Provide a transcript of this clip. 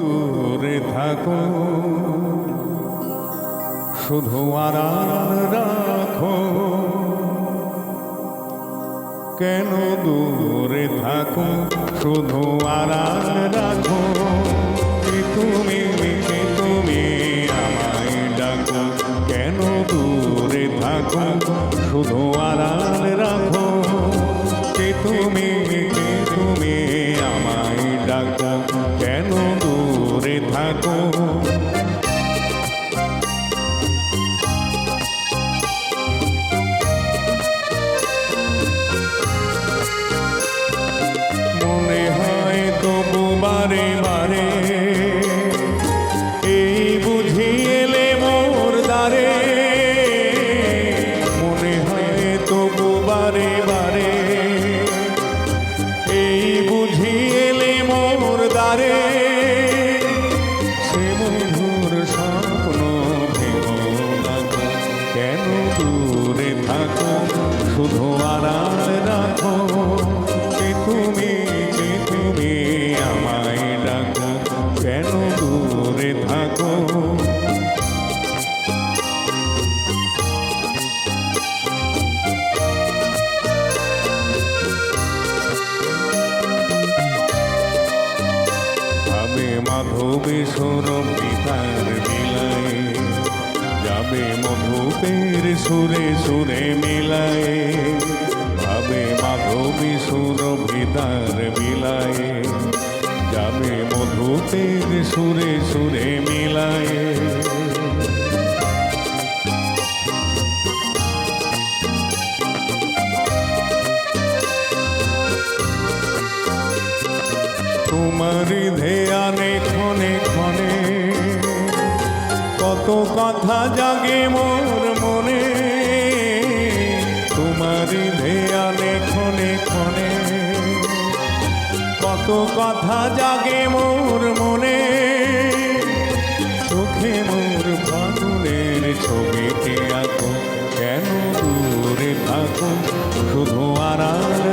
দূরে থাকো, শুধু আড়াল রাখো। কেন দূরে থাকো, শুধু আড়াল রাখো। তুমি আমায় ডাকো। কেন দূরে থাকো, শুধু আড়াল রাখো। তুমি আমায় ডাকো। কেন দূরে থাকো। মনে হয় তবু বারে বারে এই বুঝি এলে মোর দ্বারে। মনে হয় তবু বারে বারে এই বুঝি এলে মোর দ্বারে। সে মধুর স্বপ্ন ভেঙো না। কেন দূরে থাকো, শুধু আড়াল রাখো। তুমি আমায় ডাকো। কেন দূরে থাকো। যাবে মাধবী সুরভিতার বিলায়, যাবে মধুপের সুরে সুরে মিলায়। যাবে মাধবী সুরভিতার বিলায়, যাবে মধুপের সুরে সুরে মিলায়। তোমারি ধ্যানে ক্ষণে ক্ষণে কত কথা জাগে মোর মনে। তোমারি ধ্যানে ক্ষণে ক্ষণে কত কথা জাগে মোর মনে। চোখে মোর ফাগুনের ছবিতে আঁকো। কেন দূরে থাকো, শুধু আড়াল